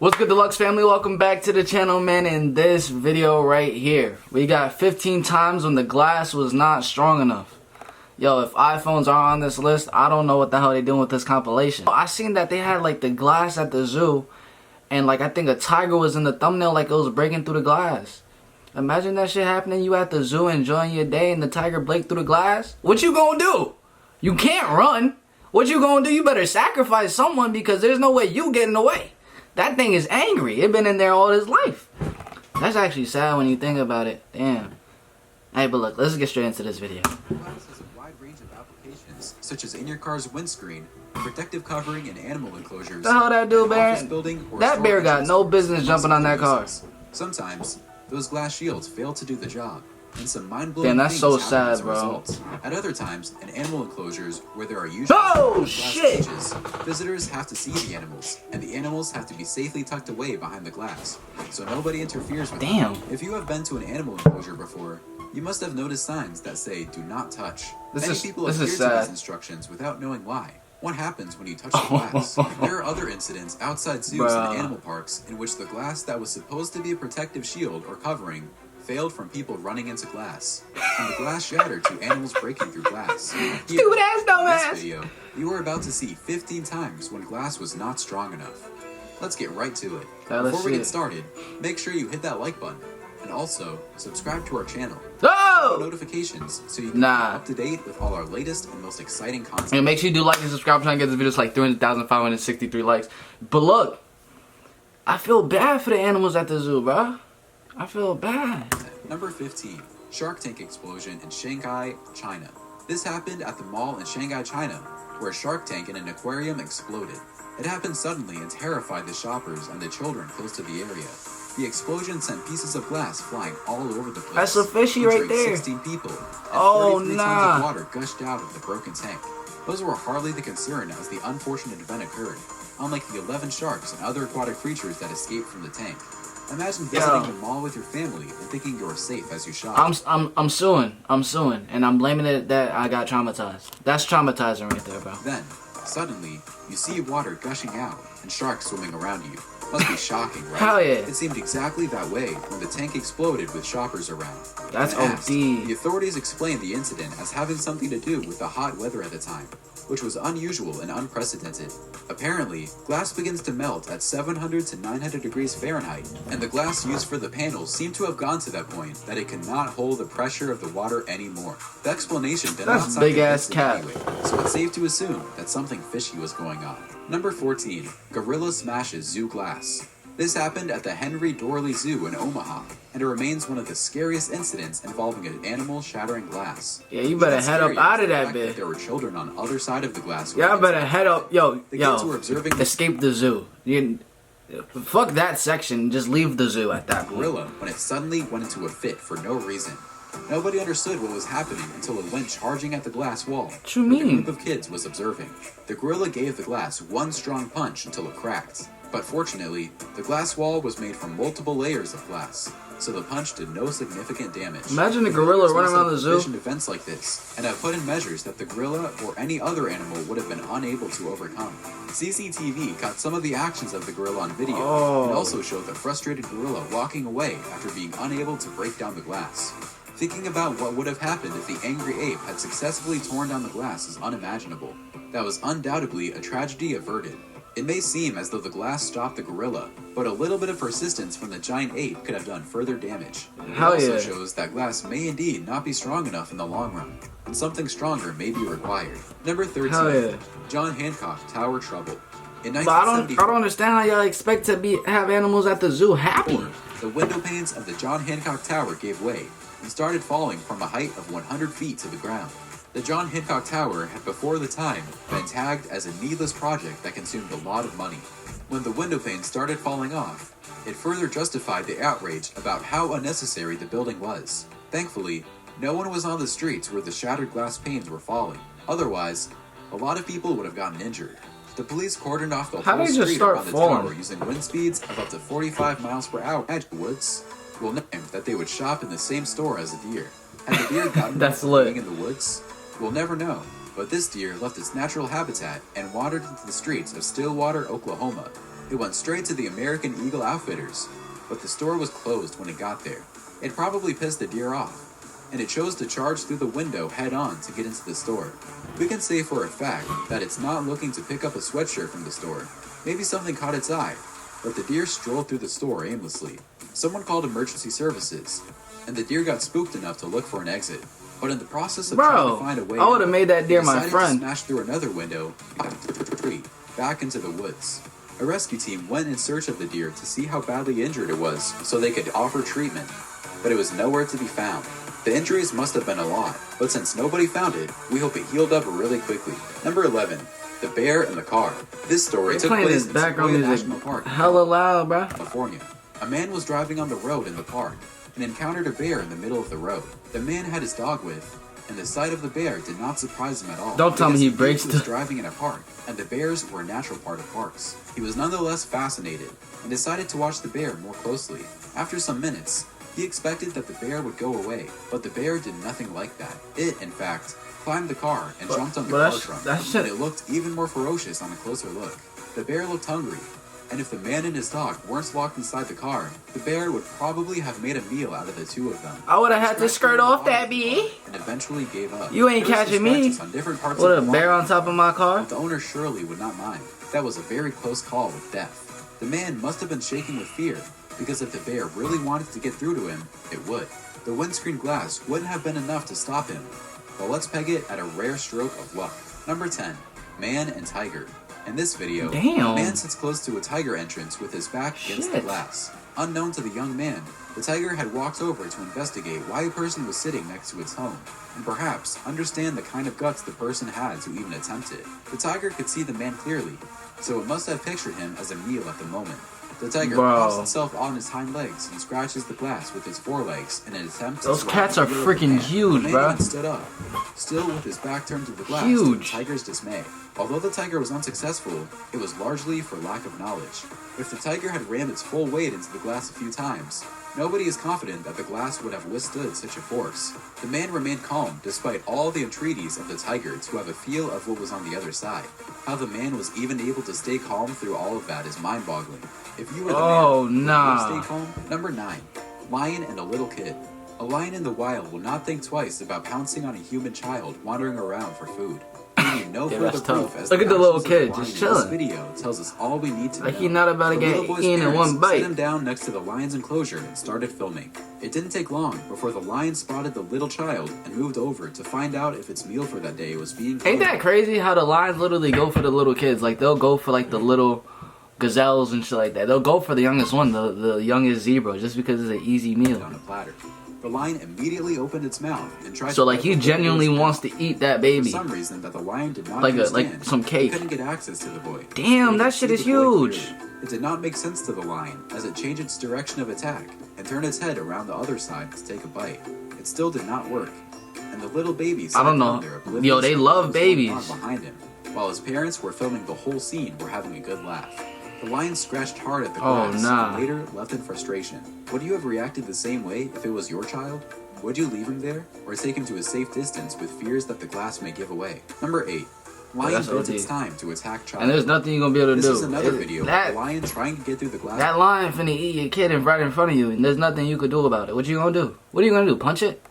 What's good, Deluxe family? Welcome back to the channel, man. In this video right here, we got 15 times when the glass was not strong enough. Yo, if iPhones are on this list, I don't know what the hell they doing with this compilation. I seen that they had like the glass at the zoo, and like I think a tiger was in the thumbnail, like it was breaking through the glass. Imagine that shit happening. You at the zoo enjoying your day, and the tiger break through the glass. What you gonna do? You can't run. What you gonna do? You better sacrifice someone because there's no way you getting away. That thing is angry. It been in there all his life. That's actually sad when you think about it. Damn. Hey, but look, let's get straight into this video. Glass has a wide range of applications, such as in your car's windscreen, protective covering, and animal enclosures. The hell that dude, bear? That bear got no business jumping on that car. Sometimes those glass shields fail to do the job, and some mind-blowing Damn, that's things so happen sad, as a bro. result. At other times, in animal enclosures where there are usually glass shit! cages, visitors have to see the animals, and the animals have to be safely tucked away behind the glass, so nobody interferes with Damn. them. If you have been to an animal enclosure before, you must have noticed signs that say "Do not touch." Many people adhere to these instructions without knowing why. What happens when you touch the glass? There are other incidents outside zoos and animal parks in which the glass that was supposed to be a protective shield or covering failed from people running into glass, and the glass shattered to animals breaking through glass. Stupid ass, dumbass. In this video, you are about to see 15 times when glass was not strong enough. Let's get right to it. Before we get started, make sure you hit that like button, and also subscribe to our channel. Notifications so you can keep up to date with all our latest and most exciting content. And make sure you do like and subscribe, trying to get this video to like 300,563 likes. But look, I feel bad for the animals at the zoo, bro. I feel bad. Number 15. Shark Tank explosion in Shanghai, China. This happened at the mall in Shanghai, China, where a shark tank in an aquarium exploded. It happened suddenly and terrified the shoppers and the children close to the area. The explosion sent pieces of glass flying all over the place. That's a fishy right there. 16 people. Oh, 33 nah. tons of water gushed out of the broken tank. Those were hardly the concern as the unfortunate event occurred, unlike the 11 sharks and other aquatic creatures that escaped from the tank. Imagine visiting the mall with your family and thinking you're safe as you shop. I'm suing, and I'm blaming it that I got traumatized. That's traumatizing right there, bro. Then, suddenly, you see water gushing out and sharks swimming around you. Must be shocking, right? Hell yeah. It seemed exactly that way when the tank exploded with shoppers around. That's When asked, OD. The authorities explained the incident as having something to do with the hot weather at the time, which was unusual and unprecedented. Apparently, glass begins to melt at 700 to 900 degrees Fahrenheit, and the glass used for the panels seemed to have gone to that point that it cannot hold the pressure of the water anymore. The explanation did not sound big ass convincing cap. anyway, so it's safe to assume that something fishy was going on. Number 14. Gorilla smashes zoo glass. This happened at the Henry Dorley Zoo in Omaha, and it remains one of the scariest incidents involving an animal shattering glass. Yeah, you better head up out of that bit. There were children on the other side of the glass. Y'all better head up, yo, kids were observing escape the zoo. Fuck that section, just leave the zoo at that point. Gorilla when it suddenly went into a fit for no reason. Nobody understood what was happening until it went charging at the glass wall. What you mean? The group of kids was observing. The gorilla gave the glass one strong punch until it cracked. But fortunately, the glass wall was made from multiple layers of glass, so the punch did no significant damage. Imagine a gorilla running around the zoo. Envisioned events like this, and have put in measures that the gorilla or any other animal would have been unable to overcome. CCTV caught some of the actions of the gorilla on video, and also showed the frustrated gorilla walking away after being unable to break down the glass. Thinking about what would have happened if the angry ape had successfully torn down the glass is unimaginable. That was undoubtedly a tragedy averted. It may seem as though the glass stopped the gorilla, but a little bit of persistence from the giant ape could have done further damage. It also shows that glass may indeed not be strong enough in the long run, and something stronger may be required. Number 13. John Hancock Tower trouble. In 1974, I don't understand how y'all expect to have animals at the zoo happy. The window panes of the John Hancock Tower gave way and started falling from a height of 100 feet to the ground. The John Hancock Tower had before the time been tagged as a needless project that consumed a lot of money. When the window panes started falling off, it further justified the outrage about how unnecessary the building was. Thankfully, no one was on the streets where the shattered glass panes were falling. Otherwise, a lot of people would have gotten injured. The police cordoned off the whole street around the tower using wind speeds of up to 45 miles per hour. Edgewoods will know that they would shop in the same store as a deer. Had the deer gotten being in the woods? We'll never know, but this deer left its natural habitat and wandered into the streets of Stillwater, Oklahoma. It went straight to the American Eagle Outfitters, but the store was closed when it got there. It probably pissed the deer off, and it chose to charge through the window head-on to get into the store. We can say for a fact that it's not looking to pick up a sweatshirt from the store. Maybe something caught its eye, but the deer strolled through the store aimlessly. Someone called emergency services, and the deer got spooked enough to look for an exit. But in the process of trying to find a way I would have made that deer my decided friend. to smash through another window, back into the woods. A rescue team went in search of the deer to see how badly injured it was so they could offer treatment, but it was nowhere to be found. The injuries must have been a lot, but since nobody found it, we hope it healed up really quickly. Number 11. The Bear in the Car. This story took place in Sequoia National Park, hella loud, bro. California. A man was driving on the road in the park and encountered a bear in the middle of the road. The man had his dog with, and the sight of the bear did not surprise him at all. Don't tell me he breaks was driving in a park, and the bears were a natural part of parks. He was nonetheless fascinated and decided to watch the bear more closely. After some minutes, he expected that the bear would go away, but the bear did nothing like that. It, in fact, climbed the car and jumped on the car trunk, and it looked even more ferocious on a closer look. The bear looked hungry, and if the man and his dog weren't locked inside the car, the bear would probably have made a meal out of the two of them. I would have had to skirt off that bee. And eventually gave up. You ain't catching me. What, a bear on top of my car? But the owner surely would not mind. That was a very close call with death. The man must have been shaking with fear, because if the bear really wanted to get through to him, it would. The windscreen glass wouldn't have been enough to stop him. But let's peg it at a rare stroke of luck. Number 10. Man and Tiger. In this video, a man sits close to a tiger entrance with his back against the glass. Unknown to the young man, the tiger had walked over to investigate why a person was sitting next to its home, and perhaps understand the kind of guts the person had to even attempt it. The tiger could see the man clearly, so it must have pictured him as a meal at the moment. The tiger pops itself on his hind legs and scratches the glass with his forelegs in an attempt to Those cats are freaking huge, bro. The man stood up, still with his back turned to the glass, to the tiger's dismay. Although the tiger was unsuccessful, it was largely for lack of knowledge. If the tiger had rammed its full weight into the glass a few times, nobody is confident that the glass would have withstood such a force. The man remained calm despite all the entreaties of the tiger to have a feel of what was on the other side. How the man was even able to stay calm through all of that is mind-boggling. If you were the man, would you stay calm? Number 9. Lion and a Little Kid. A lion in the wild will not think twice about pouncing on a human child wandering around for food. No further proof as look at the little kid just chilling. This video tells us all we need to know. Like he's not about to get eaten in one bite. Set him down next to the lion's enclosure and started filming. It didn't take long before the lion spotted the little child and moved over to find out if its meal for that day was being Ain't that crazy how the lions literally go for the little kids? Like they'll go for like the little gazelles and shit like that. They'll go for the youngest one, the youngest zebra, just because it's an easy meal. On a platter. The lion immediately opened its mouth and tried so like he genuinely wants to eat that baby. For some reason that the lion did not like some cake. He couldn't get access to the boy. Damn, that shit is huge. It did not make sense to the lion as it changed its direction of attack and turned its head around the other side to take a bite. It still did not work, and the little baby I don't know. Yo, they love babies. Behind him, while his parents were filming the whole scene, were having a good laugh. The lion scratched hard at the glass and later left in frustration. Would you have reacted the same way if it was your child? Would you leave him there, or take him to a safe distance with fears that the glass may give away? Number 8. Lion builds its time to attack child. And there's nothing you're gonna be able to do. This is another video of the lion trying to get through the glass. That lion finna eat your kid right in front of you, and there's nothing you could do about it. What you gonna do? What are you gonna do? Punch it?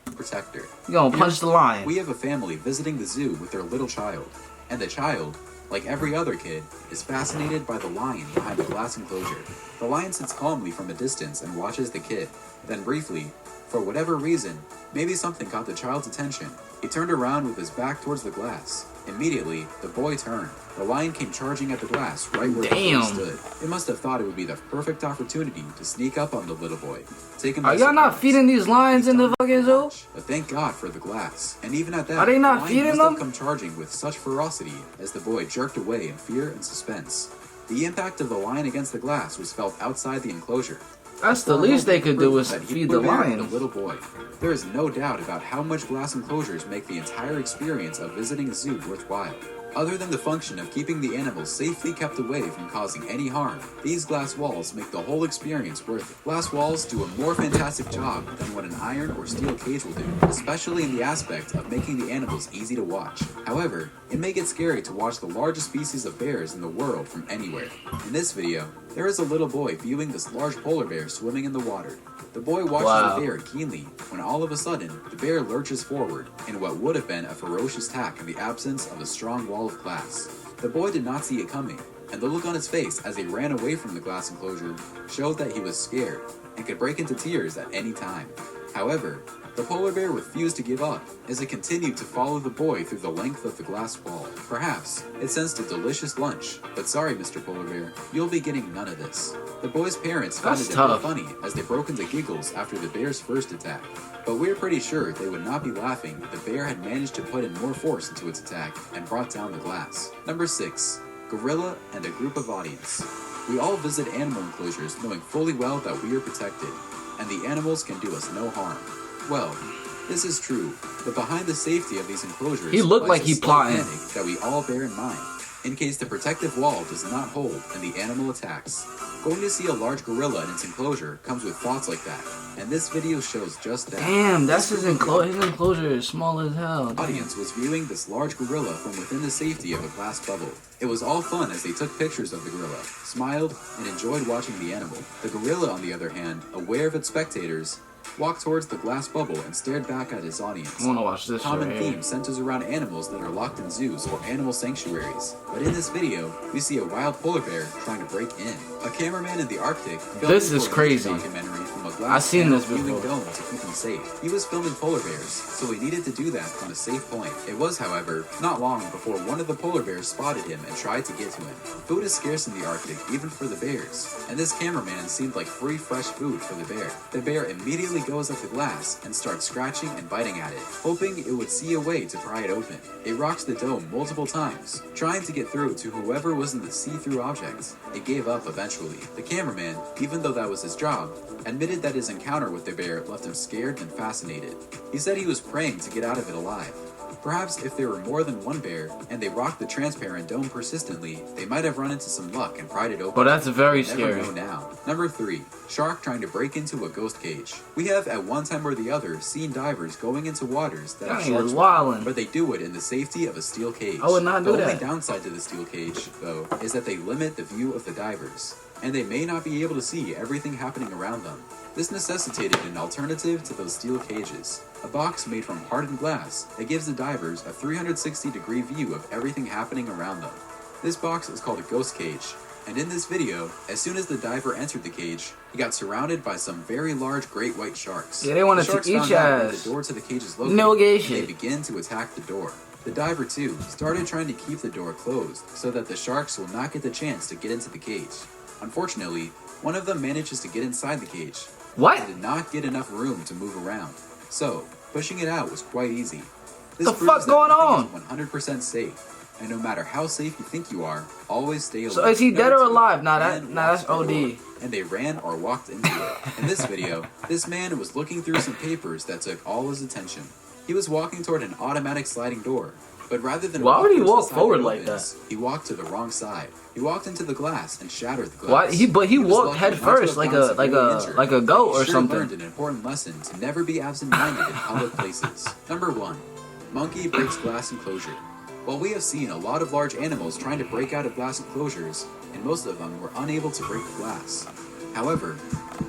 Protector. You gonna punch the lion. We have a family visiting the zoo with their little child, and the child, like every other kid, is fascinated by the lion behind the glass enclosure. The lion sits calmly from a distance and watches the kid. Then briefly, for whatever reason, maybe something caught the child's attention, he turned around with his back towards the glass. Immediately, the boy turned. The lion came charging at the glass right where the boy stood. It must have thought it would be the perfect opportunity to sneak up on the little boy. Are y'all not feeding these lions in the fucking zoo? But thank God for the glass. And even at that, are they not feeding them? Come charging with such ferocity as the boy jerked away in fear and suspense. The impact of the lion against the glass was felt outside the enclosure. That's the least they could do is feed the lion. The little boy. There is no doubt about how much glass enclosures make the entire experience of visiting a zoo worthwhile. Other than the function of keeping the animals safely kept away from causing any harm, these glass walls make the whole experience worth it. Glass walls do a more fantastic job than what an iron or steel cage will do, especially in the aspect of making the animals easy to watch. However, it may get scary to watch the largest species of bears in the world from anywhere. In this video, there is a little boy viewing this large polar bear swimming in the water. The boy watches the bear keenly when all of a sudden, the bear lurches forward in what would have been a ferocious attack in the absence of a strong wall of glass. The boy did not see it coming, and the look on his face as he ran away from the glass enclosure showed that he was scared and could break into tears at any time. However, the polar bear refused to give up as it continued to follow the boy through the length of the glass wall. Perhaps it sensed a delicious lunch, but sorry, Mr. Polar Bear, you'll be getting none of this. The boy's parents found it a bit funny as they broke into giggles after the bear's first attack, but we're pretty sure they would not be laughing if the bear had managed to put in more force into its attack and brought down the glass. Number 6. Gorilla and a group of audience. We all visit animal enclosures knowing fully well that we are protected, and the animals can do us no harm. Well, this is true, but behind the safety of these enclosures, he looked like he plotting that we all bear in mind, in case the protective wall does not hold and the animal attacks. Going to see a large gorilla in its enclosure comes with thoughts like that, and this video shows just that. Damn, that's his enclosure. His enclosure is small as hell. The audience was viewing this large gorilla from within the safety of a glass bubble. It was all fun as they took pictures of the gorilla, smiled, and enjoyed watching the animal. The gorilla, on the other hand, aware of its spectators, walked towards the glass bubble and stared back at his audience. I want to watch this. Common theme centers around animals that are locked in zoos or animal sanctuaries. But in this video, we see a wild polar bear trying to break in. A cameraman in the Arctic filmed this is crazy. Documentary from a glass I've seen this viewing before. dome to keep them safe. He was filming polar bears, so he needed to do that from a safe point. It was, however, not long before one of the polar bears spotted him and tried to get to him. Food is scarce in the Arctic, even for the bears, and this cameraman seemed like free, fresh food for the bear. The bear immediately goes up the glass and starts scratching and biting at it, hoping it would see a way to pry it open. It rocks the dome multiple times, trying to get through to whoever was in the see-through object. It gave up eventually. The cameraman, even though that was his job, admitted that his encounter with the bear left him scared and fascinated. He said he was praying to get out of it alive. Perhaps if there were more than one bear, and they rocked the transparent dome persistently, they might have run into some luck and pried it open. But that's very Never scary. know now. Number 3. Shark trying to break into a ghost cage. We have at one time or the other seen divers going into waters that have sharks, but they do it in the safety of a steel cage. I would not do The that. only downside to the steel cage, though, is that they limit the view of the divers, and they may not be able to see everything happening around them. This necessitated an alternative to those steel cages, a box made from hardened glass that gives the divers a 360-degree view of everything happening around them. This box is called a ghost cage, and in this video, as soon as the diver entered the cage, he got surrounded by some very large great white sharks. Yeah, they wanted The sharks to eat found your out where ass. the door to the cage is located, No gay and shit. they begin to attack the door. The diver, too, started trying to keep the door closed so that the sharks will not get the chance to get into the cage. Unfortunately, one of them manages to get inside the cage, What? and did not get enough room to move around. So, pushing it out was quite easy. This The proves fuck's that going nothing on? is 100% safe, and no matter how safe you think you are, always stay alert. So is he dead Number or 2, alive? Nah, man that's walked the OD. door, and they ran or walked into it. In this video, this man was looking through some papers that took all his attention. He was walking toward an automatic sliding door, but rather than Why would he towards the walk side forward that like opens, he walked to the wrong side. He walked into the glass and shattered the glass. What? He was walked lucky head not to first have like gotten a severely injured, like a goat but he or sure something. learned an important lesson to never be absent-minded in public places. Number 1. Monkey breaks glass enclosure. While we have seen a lot of large animals trying to break out of glass enclosures, and most of them were unable to break the glass. However,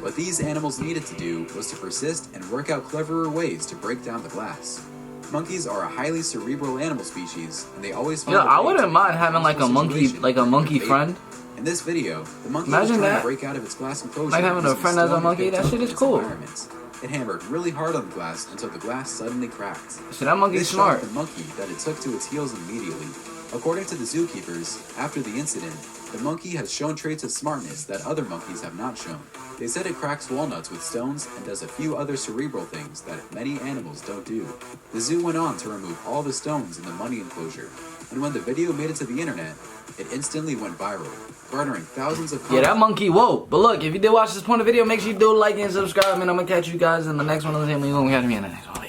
what these animals needed to do was to persist and work out cleverer ways to break down the glass. Monkeys are a highly cerebral animal species, and they always find Yeah, a I way wouldn't to mind make having like a impossible monkey, situation like a work in monkey favor. friend. In this video, the monkey Imagine was trying that. to break out of its glass enclosure. Like having a using friend as a stone monkey, picked that up shit in is its cool. environment. It hammered really hard on the glass until the glass suddenly cracked. See, that monkey's This smart. shocked the monkey that it took to its heels immediately. According to the zookeepers, after the incident, the monkey has shown traits of smartness that other monkeys have not shown. They said it cracks walnuts with stones and does a few other cerebral things that many animals don't do. The zoo went on to remove all the stones in the monkey enclosure, and when the video made it to the internet, it instantly went viral, garnering thousands of Yeah, comments. that monkey woke. But look, if you did watch this point of video, make sure you do like and subscribe, and I'm gonna catch you guys in the next one of the same. You're gonna catch me in the next one.